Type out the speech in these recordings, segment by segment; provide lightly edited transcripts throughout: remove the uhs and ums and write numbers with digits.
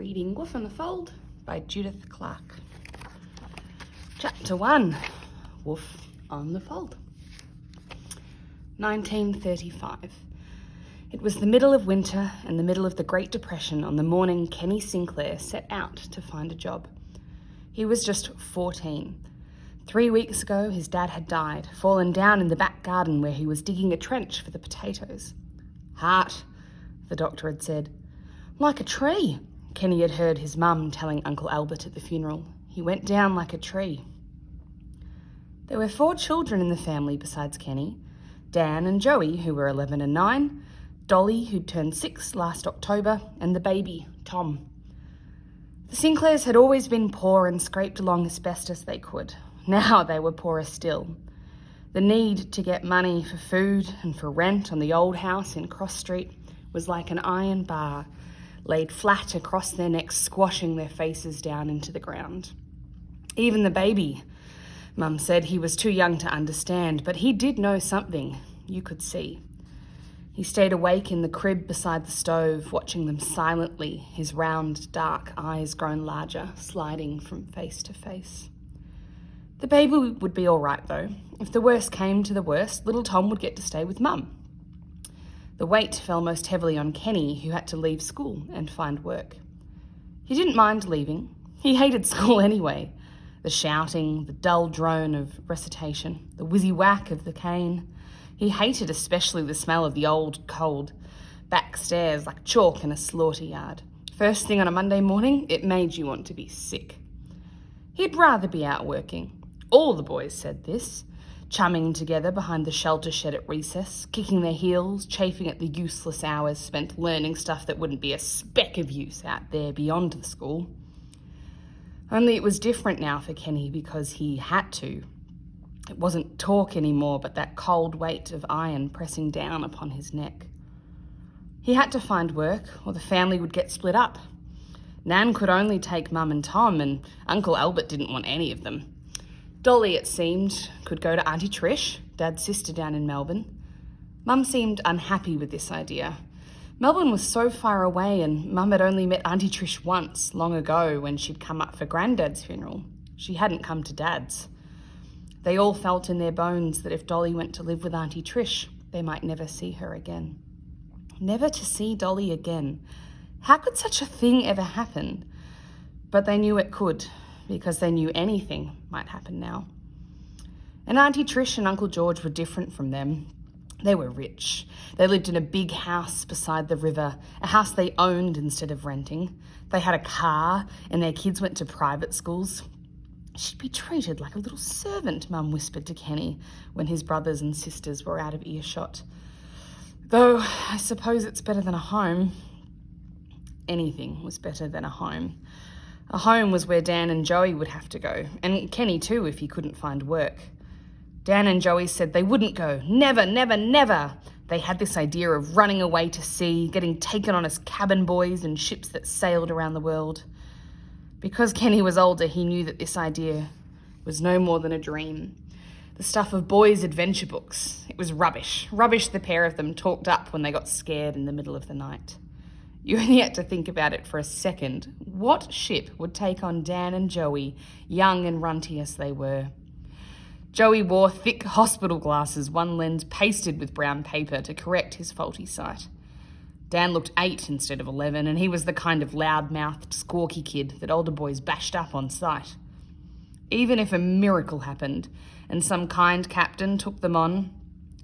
reading Woof on the Fold by Judith Clarke. Chapter 1, Woof on the Fold. 1935. It was the middle of winter and the middle of the Great Depression on the morning Kenny Sinclair set out to find a job. He was just 14. 3 weeks ago, his dad had died, fallen down in the back garden where he was digging a trench for the potatoes. "Heart," the doctor had said. "Like a tree," Kenny had heard his mum telling Uncle Albert at the funeral. He went down like a tree. There were 4 children in the family besides Kenny: Dan and Joey, who were 11 and 9, Dolly, who'd turned 6 last October, and the baby, Tom. The Sinclairs had always been poor and scraped along as best as they could. Now they were poorer still. The need to get money for food and for rent on the old house in Cross Street was like an iron bar laid flat across their necks, squashing their faces down into the ground. Even the baby, Mum said he was too young to understand, but he did know something, you could see. He stayed awake in the crib beside the stove, watching them silently, his round, dark eyes grown larger, sliding from face to face. The baby would be all right, though. If the worst came to the worst, little Tom would get to stay with Mum. The weight fell most heavily on Kenny, who had to leave school and find work. He didn't mind leaving. He hated school anyway. The shouting, the dull drone of recitation, the whizzy whack of the cane. He hated especially the smell of the old, cold back stairs like chalk in a slaughter yard. First thing on a Monday morning, it made you want to be sick. He'd rather be out working. All the boys said this, chumming together behind the shelter shed at recess, kicking their heels, chafing at the useless hours spent learning stuff that wouldn't be a speck of use out there beyond the school. Only it was different now for Kenny because he had to. It wasn't talk anymore, but that cold weight of iron pressing down upon his neck. He had to find work, or the family would get split up. Nan could only take Mum and Tom, and Uncle Albert didn't want any of them. Dolly, it seemed, could go to Auntie Trish, Dad's sister down in Melbourne. Mum seemed unhappy with this idea. Melbourne was so far away, and Mum had only met Auntie Trish once, long ago, when she'd come up for Granddad's funeral. She hadn't come to Dad's. They all felt in their bones that if Dolly went to live with Auntie Trish, they might never see her again. Never to see Dolly again. How could such a thing ever happen? But they knew it could, because they knew anything might happen now. And Auntie Trish and Uncle George were different from them. They were rich. They lived in a big house beside the river, a house they owned instead of renting. They had a car, and their kids went to private schools. "She'd be treated like a little servant," Mum whispered to Kenny when his brothers and sisters were out of earshot. "Though I suppose it's better than a home." Anything was better than a home. A home was where Dan and Joey would have to go, and Kenny too if he couldn't find work. Dan and Joey said they wouldn't go. Never, never, never. They had this idea of running away to sea, getting taken on as cabin boys in ships that sailed around the world. Because Kenny was older, he knew that this idea was no more than a dream. The stuff of boys' adventure books. It was rubbish. Rubbish the pair of them talked up when they got scared in the middle of the night. You only had to think about it for a second. What ship would take on Dan and Joey, young and runty as they were? Joey wore thick hospital glasses, one lens pasted with brown paper to correct his faulty sight. Dan looked 8 instead of 11, and he was the kind of loud-mouthed, squawky kid that older boys bashed up on sight. Even if a miracle happened and some kind captain took them on,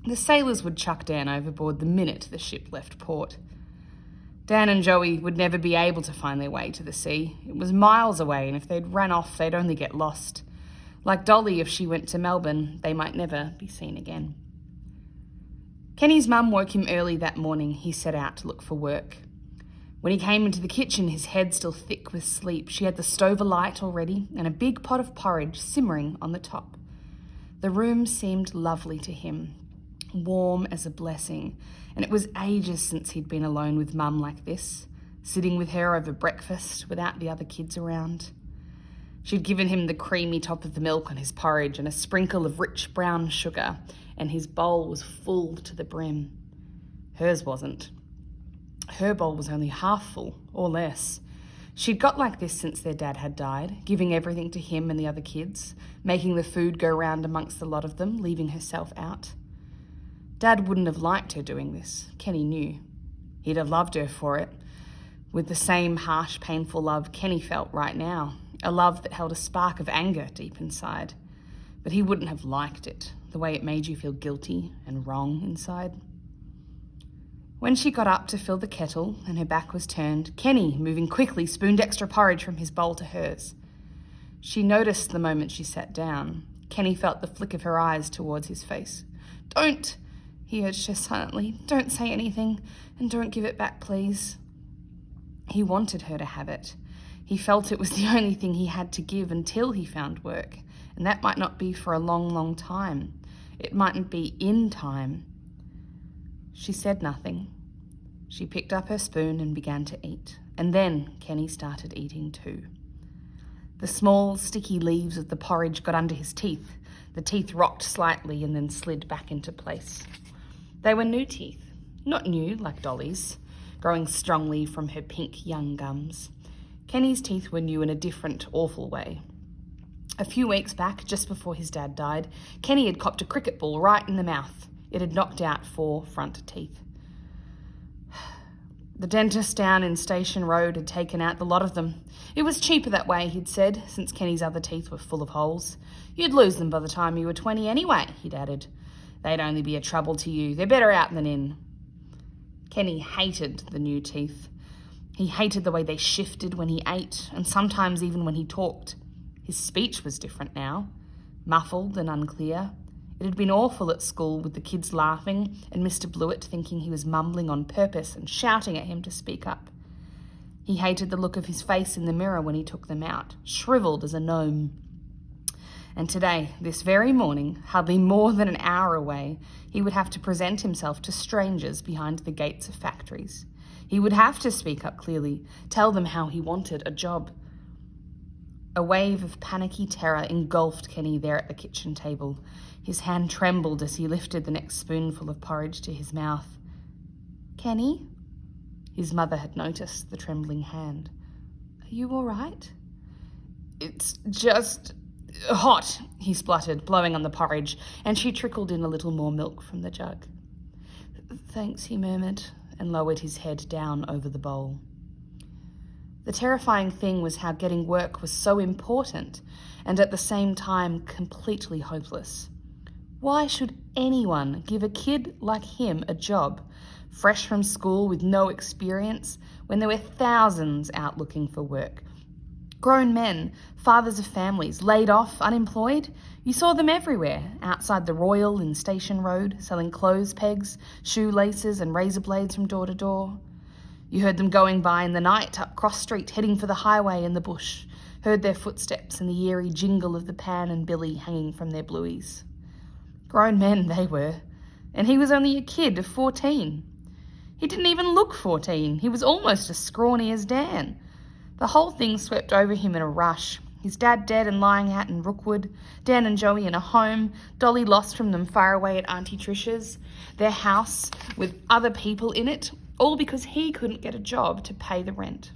the sailors would chuck Dan overboard the minute the ship left port. Dan and Joey would never be able to find their way to the sea. It was miles away, and if they'd ran off, they'd only get lost. Like Dolly, if she went to Melbourne, they might never be seen again. Kenny's mum woke him early that morning. He set out to look for work. When he came into the kitchen, his head still thick with sleep, she had the stove alight already and a big pot of porridge simmering on the top. The room seemed lovely to him, warm as a blessing, and it was ages since he'd been alone with Mum like this, sitting with her over breakfast without the other kids around. She'd given him the creamy top of the milk on his porridge and a sprinkle of rich brown sugar, and his bowl was full to the brim. Hers wasn't. Her bowl was only half full, or less. She'd got like this since their dad had died, giving everything to him and the other kids, making the food go round amongst the lot of them, leaving herself out. Dad wouldn't have liked her doing this, Kenny knew. He'd have loved her for it, with the same harsh, painful love Kenny felt right now, a love that held a spark of anger deep inside. But he wouldn't have liked it, the way it made you feel guilty and wrong inside. When she got up to fill the kettle and her back was turned, Kenny, moving quickly, spooned extra porridge from his bowl to hers. She noticed the moment she sat down. Kenny felt the flick of her eyes towards his face. "Don't," he urged her silently. "Don't say anything, and don't give it back, please." He wanted her to have it. He felt it was the only thing he had to give until he found work, and that might not be for a long, long time. It mightn't be in time. She said nothing. She picked up her spoon and began to eat, and then Kenny started eating too. The small, sticky leaves of the porridge got under his teeth. The teeth rocked slightly and then slid back into place. They were new teeth, not new like Dolly's, growing strongly from her pink young gums. Kenny's teeth were new in a different, awful way. A few weeks back, just before his dad died, Kenny had copped a cricket ball right in the mouth. It had knocked out 4 front teeth. The dentist down in Station Road had taken out the lot of them. It was cheaper that way, he'd said, since Kenny's other teeth were full of holes. You'd lose them by the time you were 20 anyway, he'd added. They'd only be a trouble to you. They're better out than in. Kenny hated the new teeth. He hated the way they shifted when he ate, and sometimes even when he talked. His speech was different now, muffled and unclear. It had been awful at school, with the kids laughing and Mr. Blewett thinking he was mumbling on purpose and shouting at him to speak up. He hated the look of his face in the mirror when he took them out, shriveled as a gnome. And today, this very morning, hardly more than an hour away, he would have to present himself to strangers behind the gates of factories. He would have to speak up clearly, tell them how he wanted a job. A wave of panicky terror engulfed Kenny there at the kitchen table. His hand trembled as he lifted the next spoonful of porridge to his mouth. "Kenny?" His mother had noticed the trembling hand. "Are you all right?" "It's just hot," he spluttered, blowing on the porridge, and she trickled in a little more milk from the jug. "Thanks," he murmured, and lowered his head down over the bowl. The terrifying thing was how getting work was so important and at the same time completely hopeless. Why should anyone give a kid like him a job, fresh from school with no experience, when there were thousands out looking for work? Grown men, fathers of families, laid off, unemployed. You saw them everywhere, outside the Royal in Station Road, selling clothes pegs, shoelaces and razor blades from door to door. You heard them going by in the night up Cross Street, heading for the highway in the bush, heard their footsteps and the eerie jingle of the pan and billy hanging from their blueies. Grown men they were, and he was only a kid of 14. He didn't even look 14. He was almost as scrawny as Dan. The whole thing swept over him in a rush. His dad dead and lying out in Rookwood, Dan and Joey in a home, Dolly lost from them far away at Auntie Tricia's, their house with other people in it, all because he couldn't get a job to pay the rent.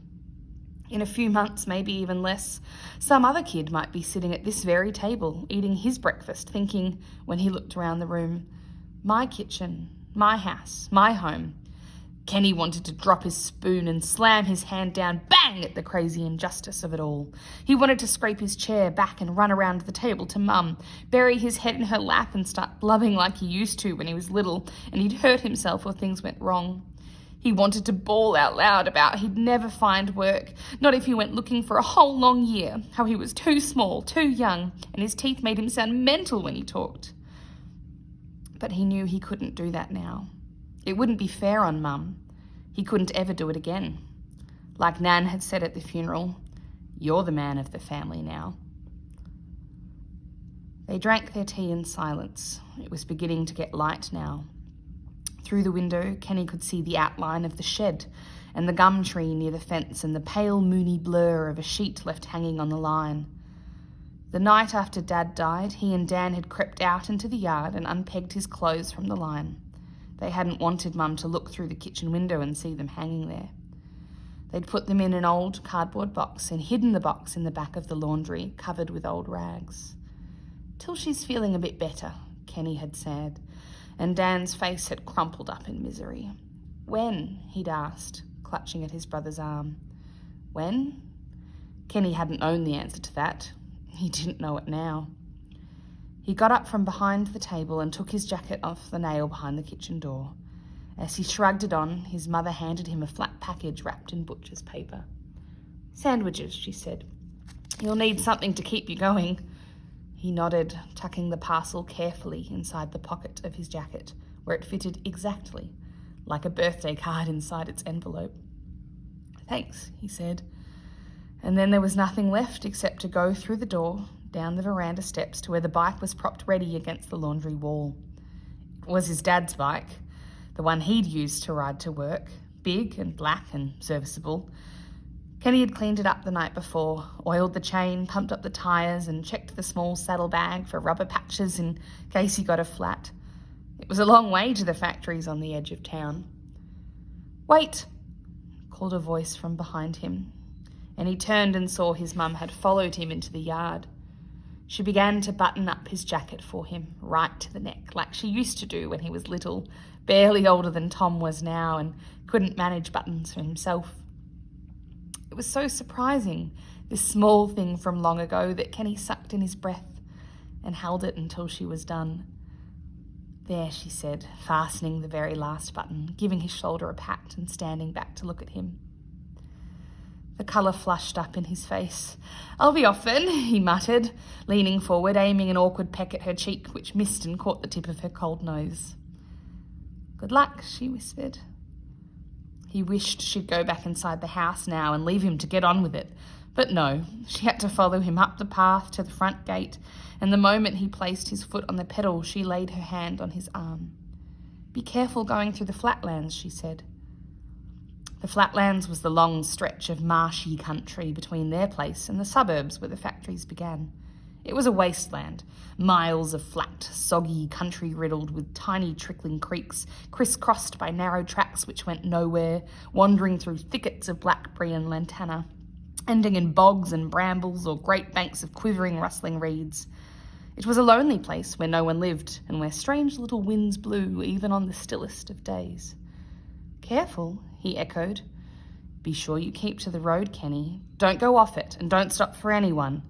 In a few months, maybe even less, some other kid might be sitting at this very table, eating his breakfast, thinking, when he looked around the room, my kitchen, my house, my home. Kenny wanted to drop his spoon and slam his hand down, bang, at the crazy injustice of it all. He wanted to scrape his chair back and run around the table to Mum, bury his head in her lap and start blubbing like he used to when he was little and he'd hurt himself or things went wrong. He wanted to bawl out loud about he'd never find work, not if he went looking for a whole long year, how he was too small, too young, and his teeth made him sound mental when he talked. But he knew he couldn't do that now. It wouldn't be fair on Mum. He couldn't ever do it again. Like Nan had said at the funeral, "You're the man of the family now." They drank their tea in silence. It was beginning to get light now. Through the window, Kenny could see the outline of the shed and the gum tree near the fence and the pale moony blur of a sheet left hanging on the line. The night after Dad died, he and Dan had crept out into the yard and unpegged his clothes from the line. They hadn't wanted Mum to look through the kitchen window and see them hanging there. They'd put them in an old cardboard box and hidden the box in the back of the laundry, covered with old rags. "Till she's feeling a bit better," Kenny had said, and Dan's face had crumpled up in misery. "When?" he'd asked, clutching at his brother's arm. When? Kenny hadn't known the answer to that. He didn't know it now. He got up from behind the table and took his jacket off the nail behind the kitchen door. As he shrugged it on, his mother handed him a flat package wrapped in butcher's paper. "Sandwiches," she said. "You'll need something to keep you going." He nodded, tucking the parcel carefully inside the pocket of his jacket, where it fitted exactly, like a birthday card inside its envelope. "Thanks," he said. And then there was nothing left except to go through the door, down the veranda steps to where the bike was propped ready against the laundry wall. It was his dad's bike, the one he'd used to ride to work, big and black and serviceable. Kenny had cleaned it up the night before, oiled the chain, pumped up the tyres and checked the small saddlebag for rubber patches in case he got a flat. It was a long way to the factories on the edge of town. "Wait!" called a voice from behind him, and he turned and saw his mum had followed him into the yard. She began to button up his jacket for him, right to the neck, like she used to do when he was little, barely older than Tom was now, and couldn't manage buttons for himself. It was so surprising, this small thing from long ago, that Kenny sucked in his breath and held it until she was done. "There," she said, fastening the very last button, giving his shoulder a pat and standing back to look at him. The colour flushed up in his face. "I'll be off then," he muttered, leaning forward, aiming an awkward peck at her cheek, which missed and caught the tip of her cold nose. "Good luck," she whispered. He wished she'd go back inside the house now and leave him to get on with it. But no, she had to follow him up the path to the front gate, and the moment he placed his foot on the pedal, she laid her hand on his arm. "Be careful going through the flatlands," she said. The flatlands was the long stretch of marshy country between their place and the suburbs where the factories began. It was a wasteland, miles of flat, soggy country riddled with tiny trickling creeks, crisscrossed by narrow tracks which went nowhere, wandering through thickets of blackberry and lantana, ending in bogs and brambles or great banks of quivering, rustling reeds. It was a lonely place where no one lived and where strange little winds blew even on the stillest of days. "Careful," he echoed. "Be sure you keep to the road, Kenny. Don't go off it and don't stop for anyone."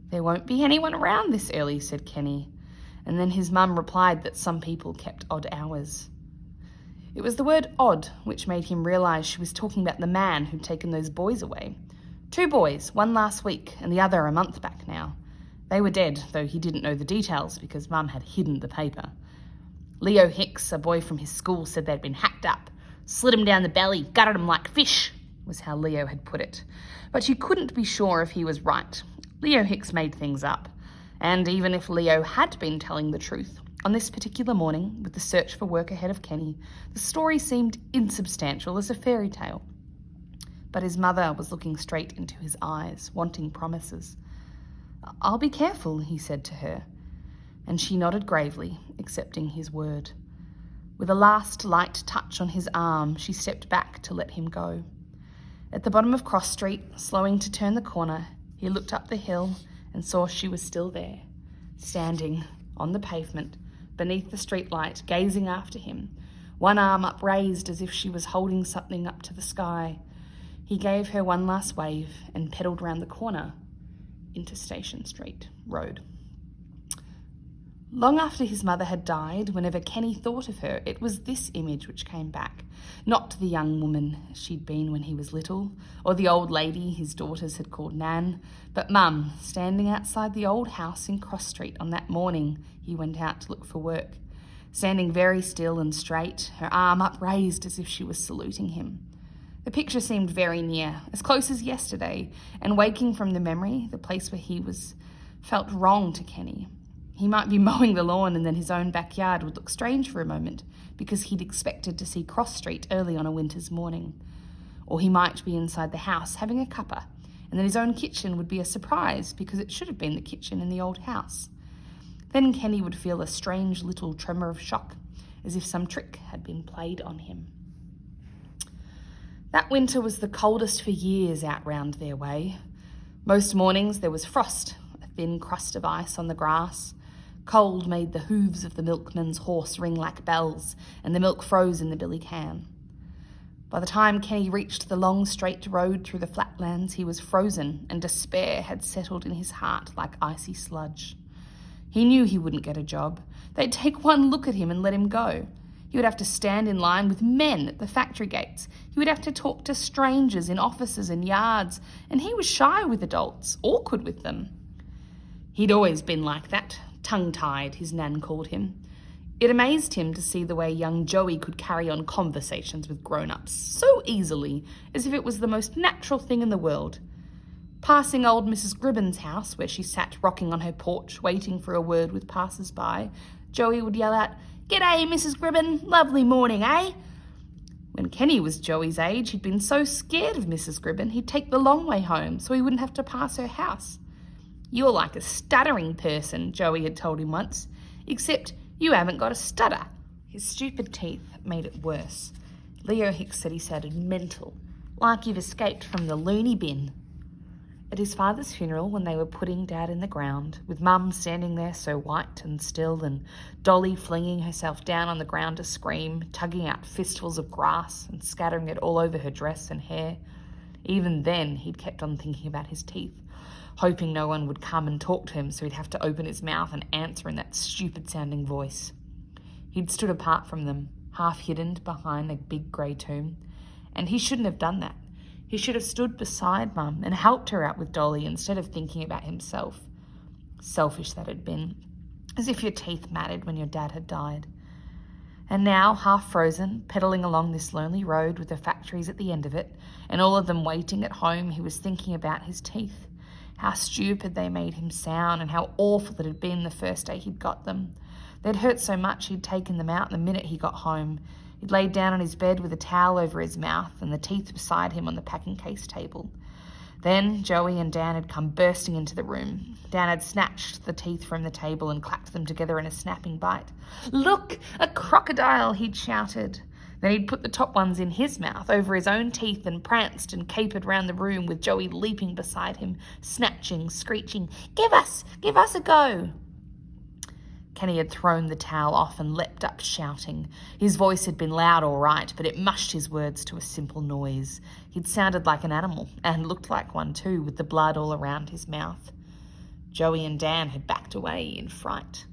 "There won't be anyone around this early," said Kenny, and then his mum replied that some people kept odd hours. It was the word odd which made him realise she was talking about the man who'd taken those boys away. 2 boys, one last week and the other a month back now. They were dead, though he didn't know the details because Mum had hidden the paper. Leo Hicks, a boy from his school, said they'd been hacked up. "Slit 'em down the belly, gutted 'em like fish," was how Leo had put it. But you couldn't be sure if he was right. Leo Hicks made things up. And even if Leo had been telling the truth, on this particular morning, with the search for work ahead of Kenny, the story seemed insubstantial as a fairy tale. But his mother was looking straight into his eyes, wanting promises. "I'll be careful," he said to her, and she nodded gravely, accepting his word. With a last light touch on his arm, she stepped back to let him go. At the bottom of Cross Street, slowing to turn the corner, he looked up the hill and saw she was still there, standing on the pavement beneath the streetlight, gazing after him, one arm upraised as if she was holding something up to the sky. He gave her one last wave and pedalled round the corner into Station Street Road. Long after his mother had died, whenever Kenny thought of her, it was this image which came back. Not the young woman she'd been when he was little, or the old lady his daughters had called Nan, but Mum, standing outside the old house in Cross Street on that morning he went out to look for work, standing very still and straight, her arm upraised as if she was saluting him. The picture seemed very near, as close as yesterday, and waking from the memory, the place where he was felt wrong to Kenny. He might be mowing the lawn and then his own backyard would look strange for a moment because he'd expected to see Cross Street early on a winter's morning. Or he might be inside the house having a cuppa and then his own kitchen would be a surprise because it should have been the kitchen in the old house. Then Kenny would feel a strange little tremor of shock, as if some trick had been played on him. That winter was the coldest for years out round their way. Most mornings there was frost, a thin crust of ice on the grass. Cold made the hooves of the milkman's horse ring like bells, and the milk froze in the billy can. By the time Kenny reached the long straight road through the flatlands, he was frozen, and despair had settled in his heart like icy sludge. He knew he wouldn't get a job. They'd take one look at him and let him go. He would have to stand in line with men at the factory gates. He would have to talk to strangers in offices and yards, and he was shy with adults, awkward with them. He'd always been like that, tongue-tied, his nan called him. It amazed him to see the way young Joey could carry on conversations with grown-ups so easily, as if it was the most natural thing in the world. Passing old Mrs. Gribben's house, where she sat rocking on her porch, waiting for a word with passers-by, Joey would yell out, "G'day, Mrs. Gribben, lovely morning, eh?" When Kenny was Joey's age, he'd been so scared of Mrs. Gribben, he'd take the long way home so he wouldn't have to pass her house. "You're like a stuttering person," Joey had told him once, "except you haven't got a stutter." His stupid teeth made it worse. Leo Hicks said he sounded mental, like you've escaped from the loony bin. At his father's funeral, when they were putting Dad in the ground, with Mum standing there so white and still, and Dolly flinging herself down on the ground to scream, tugging out fistfuls of grass and scattering it all over her dress and hair, even then he'd kept on thinking about his teeth, hoping no one would come and talk to him so he'd have to open his mouth and answer in that stupid-sounding voice. He'd stood apart from them, half-hidden behind a big grey tomb, and he shouldn't have done that. He should have stood beside Mum and helped her out with Dolly instead of thinking about himself. Selfish that had been, as if your teeth mattered when your dad had died. And now, half frozen, pedalling along this lonely road with the factories at the end of it, and all of them waiting at home, he was thinking about his teeth. How stupid they made him sound, and how awful it had been the first day he'd got them. They'd hurt so much he'd taken them out the minute he got home. He'd laid down on his bed with a towel over his mouth and the teeth beside him on the packing case table. Then Joey and Dan had come bursting into the room. Dan had snatched the teeth from the table and clapped them together in a snapping bite. "Look, a crocodile!" he'd shouted. Then he'd put the top ones in his mouth over his own teeth and pranced and capered round the room with Joey leaping beside him, snatching, screeching, Give us a go!" Kenny had thrown the towel off and leapt up shouting. His voice had been loud all right, but it mushed his words to a simple noise. He'd sounded like an animal, and looked like one too, with the blood all around his mouth. Joey and Dan had backed away in fright.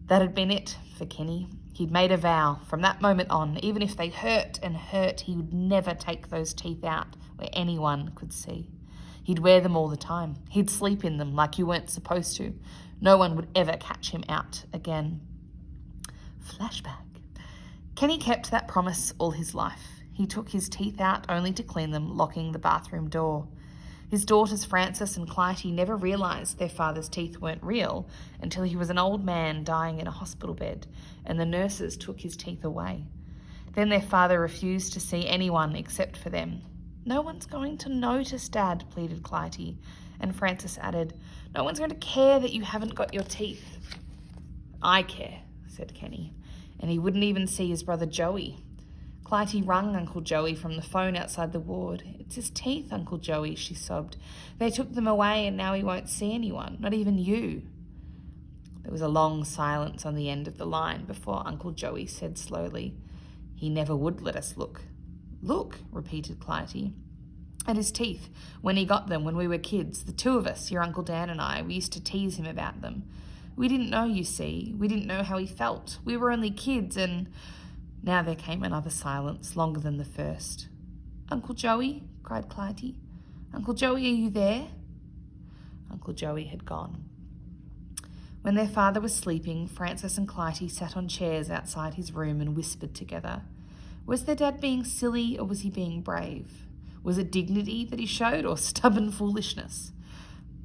That had been it for Kenny. He'd made a vow, from that moment on, even if they hurt and hurt, he would never take those teeth out where anyone could see. He'd wear them all the time. He'd sleep in them like you weren't supposed to. No one would ever catch him out again. Flashback. Kenny kept that promise all his life. He took his teeth out only to clean them, locking the bathroom door. His daughters Frances and Clytie never realised their father's teeth weren't real until he was an old man dying in a hospital bed, and the nurses took his teeth away. Then their father refused to see anyone except for them. "No one's going to notice, Dad," pleaded Clytie, and Frances added, "No one's going to care that you haven't got your teeth." "I care," said Kenny, and he wouldn't even see his brother Joey. Clytie wrung Uncle Joey from the phone outside the ward. "It's his teeth, Uncle Joey," she sobbed. "They took them away and now he won't see anyone, not even you." There was a long silence on the end of the line before Uncle Joey said slowly, "He never would let us look." "Look," repeated Clytie. "At his teeth, when he got them when we were kids, the two of us, your Uncle Dan and I, we used to tease him about them. We didn't know, you see. We didn't know how he felt. We were only kids and..." Now there came another silence, longer than the first. "Uncle Joey?" cried Clytie. "Uncle Joey, are you there?" Uncle Joey had gone. When their father was sleeping, Frances and Clytie sat on chairs outside his room and whispered together. Was their dad being silly or was he being brave? Was it dignity that he showed or stubborn foolishness?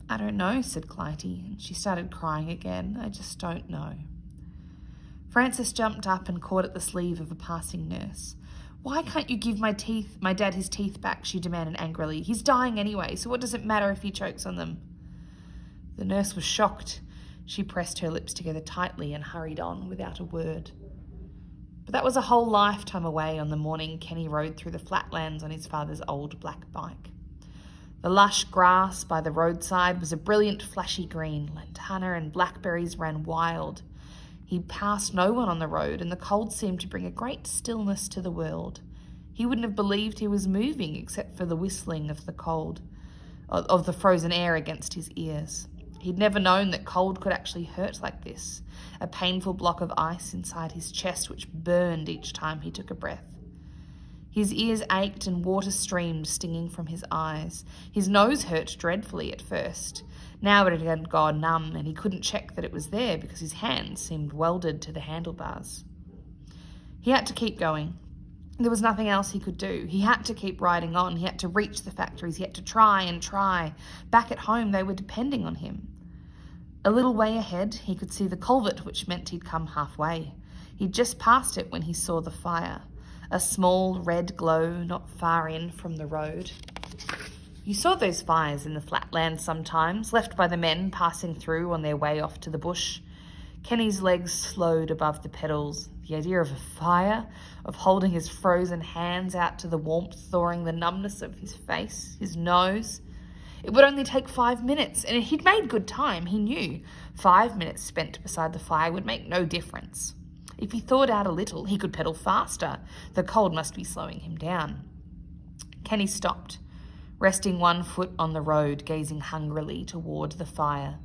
"I don't know," said Clytie, and she started crying again. "I just don't know." Frances jumped up and caught at the sleeve of a passing nurse. "Why can't you give my dad his teeth back?" she demanded angrily. "He's dying anyway, so what does it matter if he chokes on them?" The nurse was shocked. She pressed her lips together tightly and hurried on without a word. But that was a whole lifetime away on the morning Kenny rode through the flatlands on his father's old black bike. The lush grass by the roadside was a brilliant flashy green. Lantana and blackberries ran wild. He passed no one on the road, and the cold seemed to bring a great stillness to the world. He wouldn't have believed he was moving except for the whistling of the cold, of the frozen air against his ears. He'd never known that cold could actually hurt like this, a painful block of ice inside his chest which burned each time he took a breath. His ears ached and water streamed, stinging from his eyes. His nose hurt dreadfully at first. Now it had gone numb, and he couldn't check that it was there because his hands seemed welded to the handlebars. He had to keep going. There was nothing else he could do. He had to keep riding on. He had to reach the factories. He had to try and try. Back at home, they were depending on him. A little way ahead, he could see the culvert, which meant he'd come halfway. He'd just passed it when he saw the fire. A small red glow not far in from the road. You saw those fires in the flatlands sometimes, left by the men passing through on their way off to the bush. Kenny's legs slowed above the pedals. The idea of a fire, of holding his frozen hands out to the warmth, thawing the numbness of his face, his nose. It would only take 5 minutes, and he'd made good time, he knew. 5 minutes spent beside the fire would make no difference. If he thawed out a little, he could pedal faster. The cold must be slowing him down. Kenny stopped, resting one foot on the road, gazing hungrily toward the fire.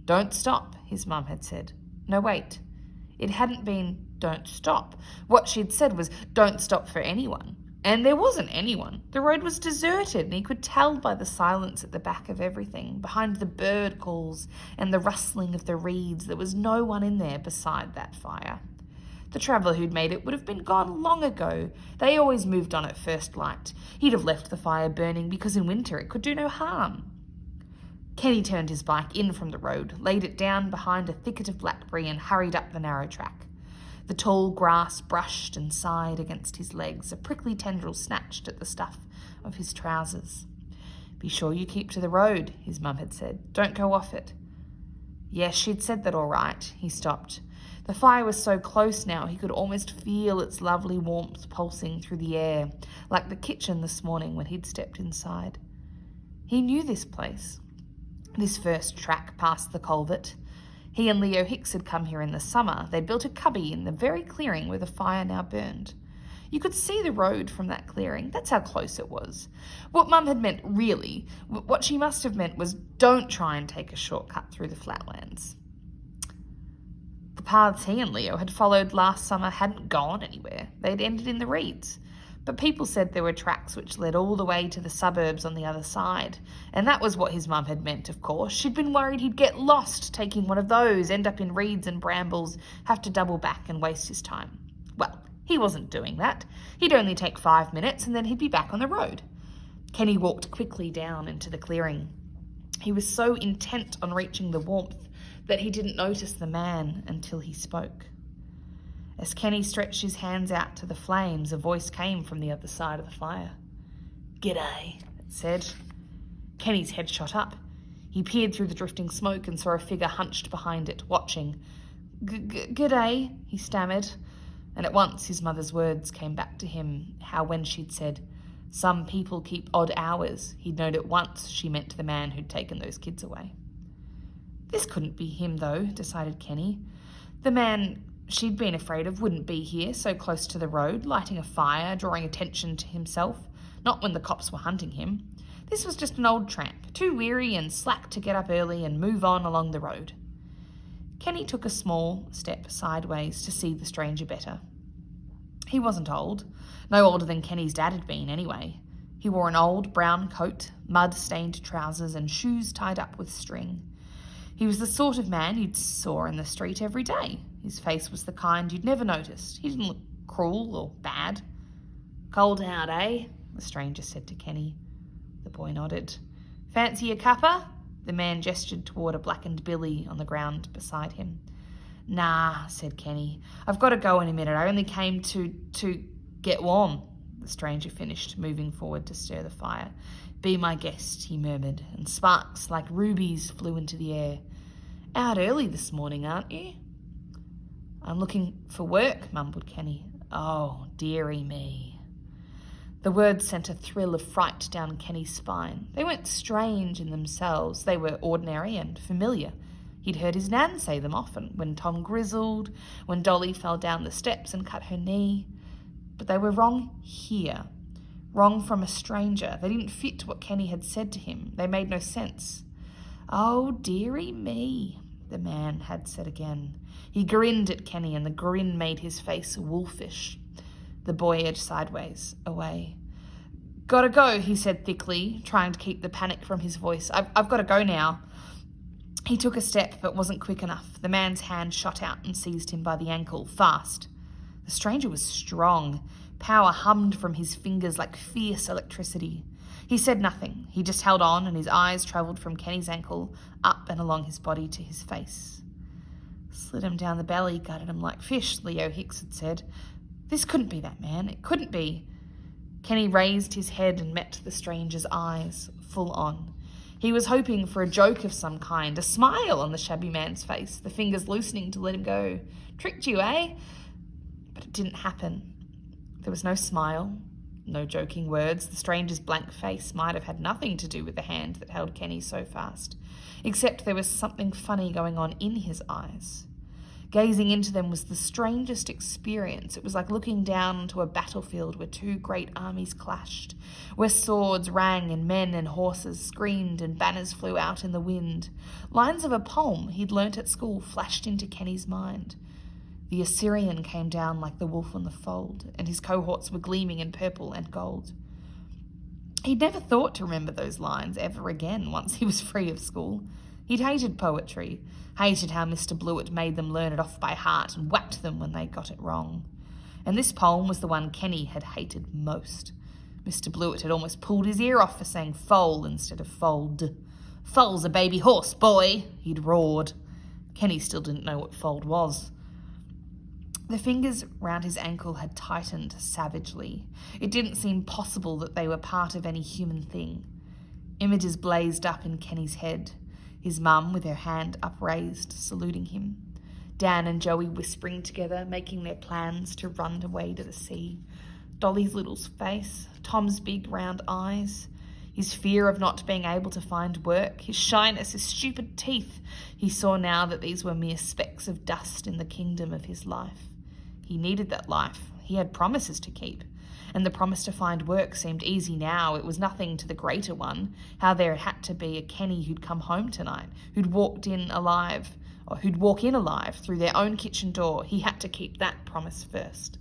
"Don't stop," his mum had said. No, wait. It hadn't been, "Don't stop." What she'd said was, "Don't stop for anyone." And there wasn't anyone. The road was deserted, and he could tell by the silence at the back of everything, behind the bird calls and the rustling of the reeds. There was no one in there beside that fire. The traveller who'd made it would have been gone long ago. They always moved on at first light. He'd have left the fire burning because in winter it could do no harm. Kenny turned his bike in from the road, laid it down behind a thicket of blackberry and hurried up the narrow track. The tall grass brushed and sighed against his legs. A prickly tendril snatched at the stuff of his trousers. "Be sure you keep to the road," his mum had said. "Don't go off it." Yes, she'd said that all right. He stopped. The fire was so close now he could almost feel its lovely warmth pulsing through the air, like the kitchen this morning when he'd stepped inside. He knew this place, this first track past the culvert. He and Leo Hicks had come here in the summer. They'd built a cubby in the very clearing where the fire now burned. You could see the road from that clearing. That's how close it was. What Mum had meant, really, what she must have meant was, don't try and take a shortcut through the flatlands. The paths he and Leo had followed last summer hadn't gone anywhere. They'd ended in the reeds. But people said there were tracks which led all the way to the suburbs on the other side. And that was what his mum had meant, of course. She'd been worried he'd get lost taking one of those, end up in reeds and brambles, have to double back and waste his time. Well, he wasn't doing that. He'd only take 5 minutes and then he'd be back on the road. Kenny walked quickly down into the clearing. He was so intent on reaching the warmth that he didn't notice the man until he spoke. As Kenny stretched his hands out to the flames, a voice came from the other side of the fire. "G'day," it said. Kenny's head shot up. He peered through the drifting smoke and saw a figure hunched behind it, watching. "G'day," he stammered. And at once his mother's words came back to him, how when she'd said, "Some people keep odd hours," he'd known at once she meant the man who'd taken those kids away. This couldn't be him, though, decided Kenny. The man she'd been afraid of wouldn't be here, so close to the road, lighting a fire, drawing attention to himself, not when the cops were hunting him. This was just an old tramp, too weary and slack to get up early and move on along the road. Kenny took a small step sideways to see the stranger better. He wasn't old, no older than Kenny's dad had been anyway. He wore an old brown coat, mud-stained trousers and shoes tied up with string. He was the sort of man you'd saw in the street every day. His face was the kind you'd never noticed. He didn't look cruel or bad. "Cold out, eh?" the stranger said to Kenny. The boy nodded. "Fancy a cuppa?" The man gestured toward a blackened billy on the ground beside him. "Nah," said Kenny. "I've got to go in a minute. I only came to get warm," the stranger finished, moving forward to stir the fire. "Be my guest," he murmured, and sparks like rubies flew into the air. "Out early this morning, aren't you?" "I'm looking for work," mumbled Kenny. "Oh, dearie me." The words sent a thrill of fright down Kenny's spine. They weren't strange in themselves. They were ordinary and familiar. He'd heard his nan say them often, when Tom grizzled, when Dolly fell down the steps and cut her knee. But they were wrong here. Wrong from a stranger. They didn't fit what Kenny had said to him. They made no sense. "Oh, dearie me," the man had said again. He grinned at Kenny, and the grin made his face wolfish. The boy edged sideways, away. "Gotta go," he said thickly, trying to keep the panic from his voice. I've got to go now." He took a step, but wasn't quick enough. The man's hand shot out and seized him by the ankle, fast. The stranger was strong. Power hummed from his fingers like fierce electricity. He said nothing. He just held on, and his eyes travelled from Kenny's ankle up and along his body to his face. "Slid him down the belly, gutted him like fish," Leo Hicks had said. This couldn't be that man. It couldn't be. Kenny raised his head and met the stranger's eyes, full on. He was hoping for a joke of some kind, a smile on the shabby man's face, the fingers loosening to let him go. "Tricked you, eh?" But it didn't happen. There was no smile, no joking words. The stranger's blank face might have had nothing to do with the hand that held Kenny so fast, except there was something funny going on in his eyes. Gazing into them was the strangest experience. It was like looking down onto a battlefield where two great armies clashed, where swords rang and men and horses screamed and banners flew out in the wind. Lines of a poem he'd learnt at school flashed into Kenny's mind. The Assyrian came down like the wolf on the fold, and his cohorts were gleaming in purple and gold. He'd never thought to remember those lines ever again once he was free of school. He'd hated poetry, hated how Mr. Blewett made them learn it off by heart and whacked them when they got it wrong. And this poem was the one Kenny had hated most. Mr. Blewett had almost pulled his ear off for saying foal instead of fold. "Foal's a baby horse, boy," he'd roared. Kenny still didn't know what fold was. The fingers round his ankle had tightened savagely. It didn't seem possible that they were part of any human thing. Images blazed up in Kenny's head. His mum with her hand upraised, saluting him. Dan and Joey whispering together, making their plans to run away to the sea. Dolly's little face, Tom's big round eyes, his fear of not being able to find work, his shyness, his stupid teeth. He saw now that these were mere specks of dust in the kingdom of his life. He needed that life. He had promises to keep. And the promise to find work seemed easy now. It was nothing to the greater one, how there had to be a Kenny who'd come home tonight, who'd walk in alive through their own kitchen door. He had to keep that promise first.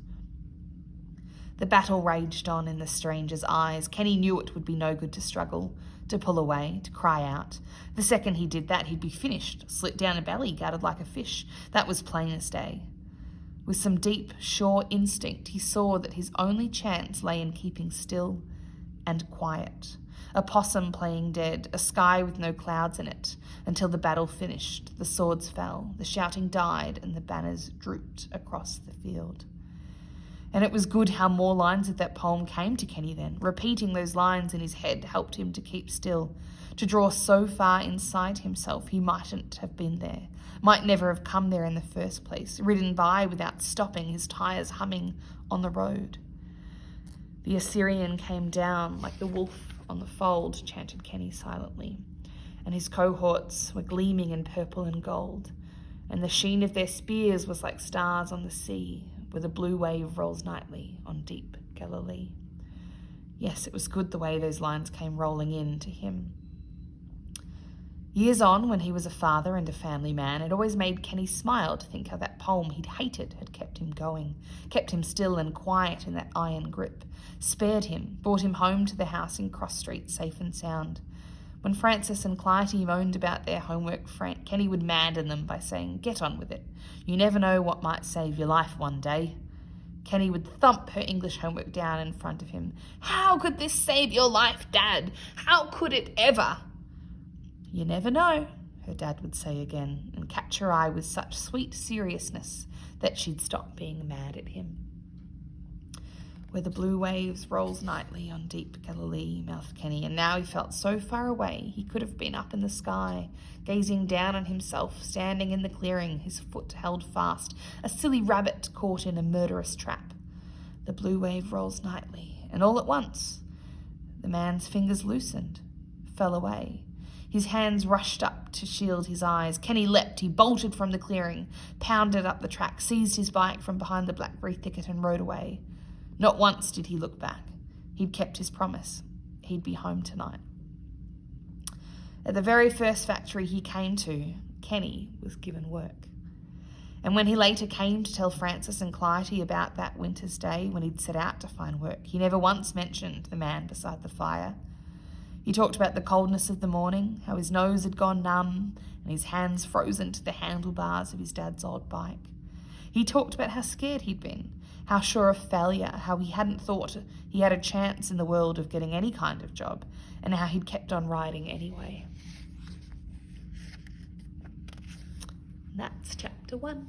The battle raged on in the stranger's eyes. Kenny knew it would be no good to struggle, to pull away, to cry out. The second he did that, he'd be finished, slit down a belly, gutted like a fish. That was plain as day. With some deep, sure instinct, he saw that his only chance lay in keeping still and quiet. A possum playing dead, a sky with no clouds in it, until the battle finished, the swords fell, the shouting died, and the banners drooped across the field. And it was good how more lines of that poem came to Kenny then. Repeating those lines in his head helped him to keep still, to draw so far inside himself he mightn't have been there, might never have come there in the first place, ridden by without stopping, his tyres humming on the road. The Assyrian came down like the wolf on the fold, chanted Kenny silently, and his cohorts were gleaming in purple and gold, and the sheen of their spears was like stars on the sea, where the blue wave rolls nightly on deep Galilee. Yes, it was good the way those lines came rolling in to him. Years on, when he was a father and a family man, it always made Kenny smile to think how that poem he'd hated had kept him going, kept him still and quiet in that iron grip, spared him, brought him home to the house in Cross Street safe and sound. When Frances and Clytie moaned about their homework, Kenny would madden them by saying, "Get on with it. You never know what might save your life one day." Kenny would thump her English homework down in front of him. "How could this save your life, Dad? How could it ever?" "You never know," her dad would say again, and catch her eye with such sweet seriousness that she'd stop being mad at him. where the blue waves rolls nightly on deep Galilee, mouthed Kenny, and now he felt so far away he could have been up in the sky, gazing down on himself, standing in the clearing, his foot held fast, a silly rabbit caught in a murderous trap. The blue wave rolls nightly, and all at once, the man's fingers loosened, fell away. His hands rushed up to shield his eyes. Kenny leapt. He bolted from the clearing, pounded up the track, seized his bike from behind the blackberry thicket and rode away. Not once did he look back. He'd kept his promise. He'd be home tonight. At the very first factory he came to, Kenny was given work. And when he later came to tell Frances and Clytie about that winter's day when he'd set out to find work, he never once mentioned the man beside the fire. He talked about the coldness of the morning, how his nose had gone numb and his hands frozen to the handlebars of his dad's old bike. He talked about how scared he'd been, how sure of failure, how he hadn't thought he had a chance in the world of getting any kind of job, and how he'd kept on riding anyway. That's chapter 1.